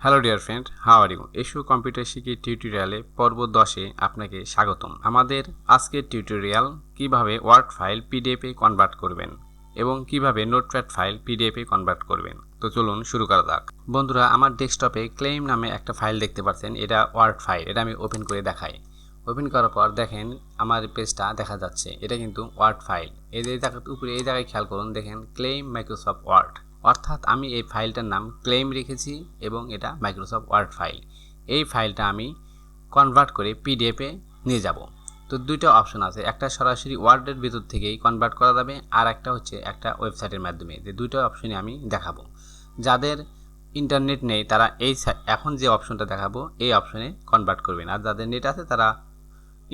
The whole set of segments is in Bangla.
Hello dear friend, how are you? এসো কম্পিউটার শিখি টিউটোরিয়ালে পর্ব 10-এ আপনাকে স্বাগতম। আমাদের আজকের টিউটোরিয়াল কিভাবে ওয়ার্ড ফাইল পিডিএফে কনভার্ট করবেন এবং কিভাবে নোটপ্যাড ফাইল পিডিএফে কনভার্ট করবেন। তো চলুন শুরু করা যাক। বন্ধুরা, আমার ডেস্কটপে ক্লেম নামে একটা ফাইল দেখতে পাচ্ছেন। এটা ওয়ার্ড ফাইল। এটা আমি ওপেন করে দেখাই। ওপেন করার পর দেখেন আমার পেজটা দেখা যাচ্ছে। এটা কিন্তু ওয়ার্ড ফাইল। এই উপরে এই জায়গায় খেয়াল করুন, দেখেন ক্লেম মাইক্রোসফট ওয়ার্ড। অর্থাৎ আমি এই ফাইলটার নাম ক্লেম রেখেছি এবং এটা মাইক্রোসফট ওয়ার্ড ফাইল। এই ফাইলটা আমি কনভার্ট করে পিডিএফে নিয়ে যাব। তো দুইটা অপশন আছে, একটা সরাসরি ওয়ার্ডের ভিতর থেকেই কনভার্ট করা যাবে, আর একটা হচ্ছে একটা ওয়েবসাইটের মাধ্যমে। যে দুইটা অপশনই আমি দেখাবো। যাদের ইন্টারনেট নেই তারা এখন যে অপশনটা দেখাবো এই অপশনে কনভার্ট করবেন, আর যাদের নেট আছে তারা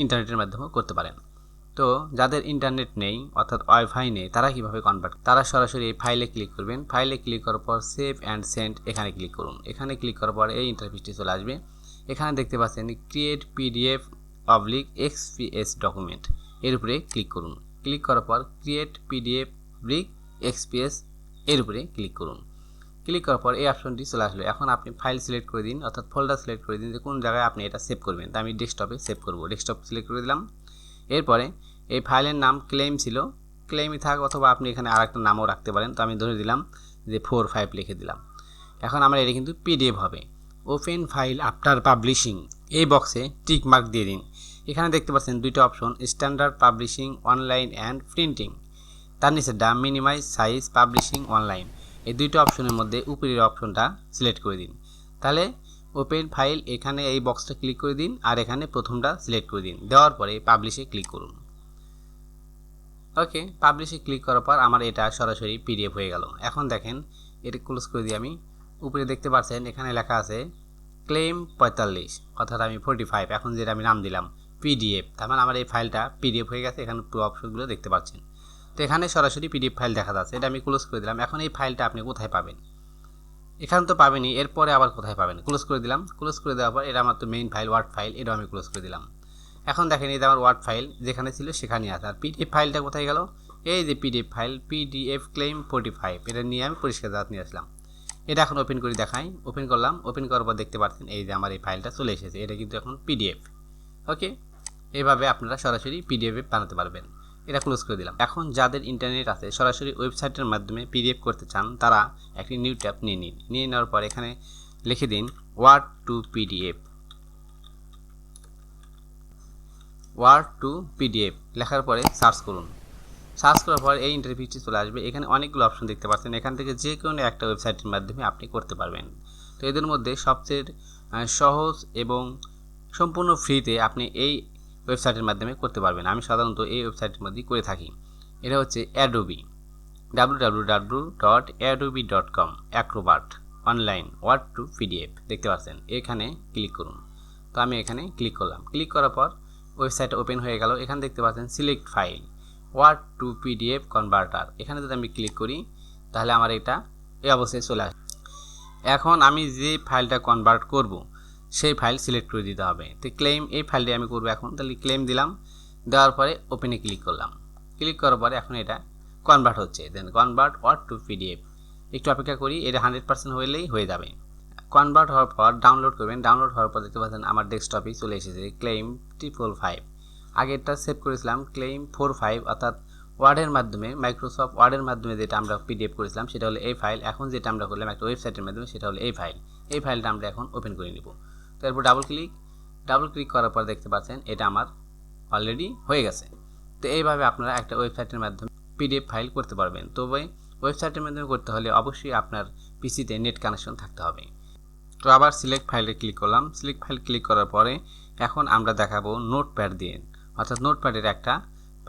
ইন্টারনেটের মাধ্যমেও করতে পারেন। তো যাদের ইন্টারনেট নেই অর্থাৎ ওয়াইফাই নেই তারা কিভাবে কনভার্ট, তারা সরাসরি এই ফাইলে ক্লিক করবেন। ফাইলে ক্লিক করার পর সেভ অ্যান্ড সেন্ড এখানে ক্লিক করুন। এখানে ক্লিক করার পর এই ইন্টারফেসটি চলে আসবে। এখানে দেখতে পাচ্ছেন ক্রিয়েট পিডিএফ এক্সপিএস ডকুমেন্ট, এর উপরে ক্লিক করুন। ক্লিক করার পর ক্রিয়েট পিডিএফ এক্সপিএস এর উপরে ক্লিক করুন। ক্লিক করার পর এই অপশনটি চলে আসলো। এখন আপনি ফাইল সিলেক্ট করে দিন, অর্থাৎ ফোল্ডার সিলেক্ট করে দিন যে কোন জায়গায় আপনি এটা সেভ করবেন। তো আমি ডেস্কটপে সেভ করব। ডেস্কটপ সিলেক্ট করে দিলাম। এরপরে এই ফাইলের নাম ক্লেম ছিল, ক্লেমই থাক, অথবা আপনি এখানে আরেকটা নামও রাখতে পারেন। তো আমি ধরে দিলাম যে 4-5 লিখে দিলাম। এখন আমার এটা কিন্তু পিডিএফ হবে। ওপেন ফাইল আফটার পাবলিশিং এই বক্সে টিক মার্ক দিয়ে দিন। এখানে দেখতে পাচ্ছেন দুইটা option, standard publishing online and printing. তার নিচে মিনিমাইজ সাইজ পাবলিশিং অনলাইন। এই দুইটা অপশনের মধ্যে উপরের অপশনটা সিলেক্ট করে দিন। তাহলে ওপেন ফাইল এখানে এই বক্সটা ক্লিক করে দিন, আর এখানে প্রথমটা সিলেক্ট করে দিন। দেওয়ার পরে পাবলিশে ক্লিক করুন। ওকে, পাবলিশে ক্লিক করার পর আমার এটা সরাসরি পিডিএফ হয়ে গেল। এখন দেখেন এটা ক্লোজ করে দিই আমি। উপরে দেখতে পাচ্ছেন এখানে লেখা আছে ক্লেম 45, অর্থাৎ আমি 45, এখন যেটা আমি নাম দিলাম পিডিএফ। তার মানে আমার এই ফাইলটা পিডিএফ হয়ে গেছে। এখানে পুরো অপশনগুলো দেখতে পাচ্ছেন। তো এখানে সরাসরি পিডিএফ ফাইল দেখা যাচ্ছে। এটা আমি ক্লোজ করে দিলাম। এখন এই ফাইলটা আপনি কোথায় পাবেন? এখানে তো পাবেনই, এরপরে আবার কোথায় পাবেন? ক্লোজ করে দিলাম। ক্লোজ করে দেওয়ার পর এটা আমার তো মেইন ফাইল ওয়ার্ড ফাইল, এটাও আমি ক্লোজ করে দিলাম। এখন দেখেন এই যে আমার ওয়ার্ড ফাইল যেখানে ছিল সেখানেই আছে। আর পিডিএফ ফাইলটা কোথায় গেল? এই যে পিডিএফ ফাইল পিডিএফ ক্লেম 45, এটা নিয়ে আমি পরিষ্কার জাত নিয়ে আসলাম। এটা এখন ওপেন করে দেখাই। ওপেন করলাম। ওপেন করার পর দেখতে পাচ্ছেন এই যে আমার এই ফাইলটা চলে এসেছে। এটা কিন্তু এখন পিডিএফ। ওকে, এইভাবে আপনারা সরাসরি পিডিএফ বানাতে পারবেন। এটা ক্লোজ করে দিলাম। এখন যাদের ইন্টারনেট আছে সরাসরি ওয়েবসাইটের মাধ্যমে পিডিএফ করতে চান তারা একটি নিউ ট্যাব নিয়ে নিন। নিয়ে নেওয়ার পর এখানে লিখে দিন Word to PDF. Word to PDF লেখার পরে সার্চ করুন। সার্চ করার পর এই ইন্টারফেসটি চলে আসবে। এখানে অনেকগুলো অপশন দেখতে পাচ্ছেন। এখান থেকে যে কোনো একটা ওয়েবসাইটের মাধ্যমে আপনি করতে পারবেন। তো এদের মধ্যে সবচেয়ে সহজ এবং সম্পূর্ণ ফ্রিতে আপনি এই ওয়েবসাইটের মাধ্যমে করতে পারবেন। আমি সাধারণত এই ওয়েবসাইটের মধ্যেই করে থাকি। এটা হচ্ছে Adobe, www.adobe.com Acrobat online Word to PDF দেখতে পাচ্ছেন। এখানে ক্লিক করুন। তো আমি এখানে ক্লিক করলাম। ক্লিক করার পর ওয়েবসাইট ওপেন হয়ে গেল। এখানে দেখতে পাচ্ছেন select file Word to PDF converter. এখানে যদি আমি ক্লিক করি তাহলে আমার এটা এই অবস্থায় চলে আসে। এখন আমি যে ফাইলটা কনভার্ট করব সেই ফাইল সিলেক্ট করে দিতে হবে। তো ক্লেম এই ফাইলটি আমি করব এখন। তাহলে ক্লেম দিলাম। দেওয়ার পরে ওপেনে ক্লিক করলাম। ক্লিক করার পরে এখন এটা কনভার্ট হচ্ছে। দেন কনভার্ট ওয়ার্ড টু পিডিএফ। একটু অপেক্ষা করি, এটা 100% হলেই হয়ে যাবে। কনভার্ট হওয়ার পর ডাউনলোড করবেন। ডাউনলোড হওয়ার পর দেখতে পাচ্ছেন আমার ডেস্কটপে চলে এসেছে ক্লেম 555। আগেরটা সেভ করেছিলাম ক্লেম 45, অর্থাৎ ওয়ার্ডের মাধ্যমে মাইক্রোসফট ওয়ার্ডের মাধ্যমে যেটা আমরা পিডিএফ করেছিলাম সেটা হলো এই ফাইল। এখন যেটা আমরা করলাম একটা ওয়েবসাইটের মাধ্যমে সেটা হলো এই ফাইল। এই ফাইলটা আমরা এখন ওপেন করে নিব। তো এরপর ডাবল ক্লিক করার পর দেখতে পাচ্ছেন এটা আমার অলরেডি হয়ে গেছে। তো এইভাবে আপনারা একটা ওয়েবসাইটের মাধ্যমে পিডিএফ ফাইল করতে পারবেন। তবে ওয়েবসাইটের মাধ্যমে করতে হলে অবশ্যই আপনার পিসিতে নেট কানেকশন থাকতে হবে। তো আবার সিলেক্ট ফাইলে ক্লিক করলাম। সিলেক্ট ফাইল ক্লিক করার পরে এখন আমরা দেখাবো নোটপ্যাড দিয়ে, অর্থাৎ নোটপ্যাডের একটা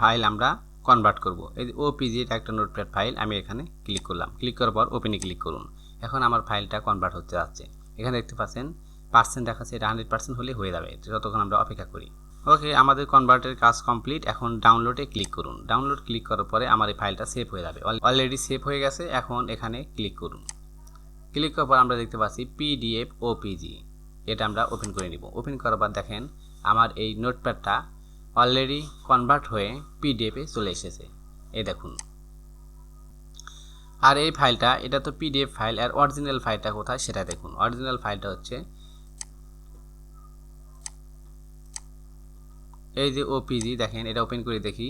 ফাইল আমরা কনভার্ট করব। এই যে ওপিজি এটা একটা নোটপ্যাড ফাইল। আমি এখানে ক্লিক করলাম। ক্লিক করার পর ওপেনে ক্লিক করুন। এখন আমার ফাইলটা কনভার্ট হতে যাচ্ছে। এখানে দেখতে পাচ্ছেন পার্সেন্ট দেখাচ্ছে, এটা 100% হলে হয়ে যাবে। যতক্ষণ আমরা অপেক্ষা করি। ওকে, আমাদের কনভার্টের কাজ কমপ্লিট। এখন ডাউনলোডে ক্লিক করুন। ডাউনলোড ক্লিক করার পরে আমার এই ফাইলটা সেভ হয়ে যাবে। অলরেডি সেভ হয়ে গেছে। এখন এখানে ক্লিক করুন। ক্লিক করার পর আমরা দেখতে পাচ্ছি পিডিএফ ওপিজি, এটা আমরা ওপেন করে নিব। ওপেন করার পর দেখেন আমার এই নোটপ্যাডটা অলরেডি কনভার্ট হয়ে পিডিএফে চলে এসেছে। এই দেখুন। আর এই ফাইলটা, এটা তো পিডিএফ ফাইল, আর অরিজিনাল ফাইলটা কোথায় সেটা দেখুন। অরিজিনাল ফাইলটা হচ্ছে এই যে ওপিজি, দেখেন এটা ওপেন করে দেখি।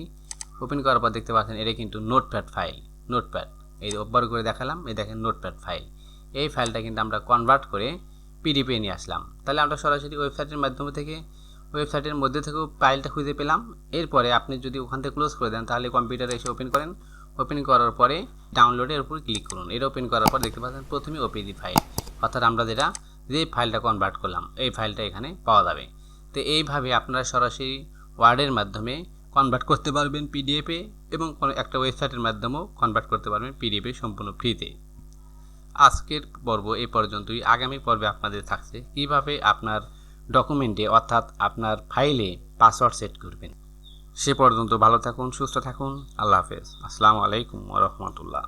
ওপেন করার পর দেখতে পাচ্ছেন এটা কিন্তু নোটপ্যাড ফাইল। নোটপ্যাড, এই যে ওপর করে দেখালাম, এই দেখেন নোটপ্যাড ফাইল। এই ফাইলটা কিন্তু আমরা কনভার্ট করে পিডিএফে নিয়ে আসলাম। তাহলে আমরা সরাসরি ওয়েবসাইটের মাধ্যমে থেকে, ওয়েবসাইটের মধ্যে থেকেও ফাইলটা খুঁজে পেলাম। এরপরে আপনি যদি ওখান থেকে ক্লোজ করে দেন, তাহলে কম্পিউটারে এসে ওপেন করেন। ওপেন করার পরে ডাউনলোডের উপর ক্লিক করুন। এটা ওপেন করার পর দেখতে পাচ্ছেন প্রথমে ওপিজি ফাইল, অর্থাৎ আমরা যে ফাইলটা কনভার্ট করলাম এই ফাইলটা এখানে পাওয়া যাবে। তো এইভাবে আপনারা সরাসরি ওয়ার্ডের মাধ্যমে কনভার্ট করতে পারবেন পিডিএফে, এবং কোনো একটা ওয়েবসাইটের মাধ্যমেও কনভার্ট করতে পারবেন পিডিএফে সম্পূর্ণ ফ্রিতে। আজকের পর্ব এই পর্যন্তই। আগামী পর্বে আপনাদের থাকছে কিভাবে আপনার ডকুমেন্টে, অর্থাৎ আপনার ফাইলে পাসওয়ার্ড সেট করবেন। সে পর্যন্ত ভালো থাকুন, সুস্থ থাকুন। আল্লাহ হাফেজ। আসসালামু আলাইকুম ওয়া রাহমাতুল্লাহ।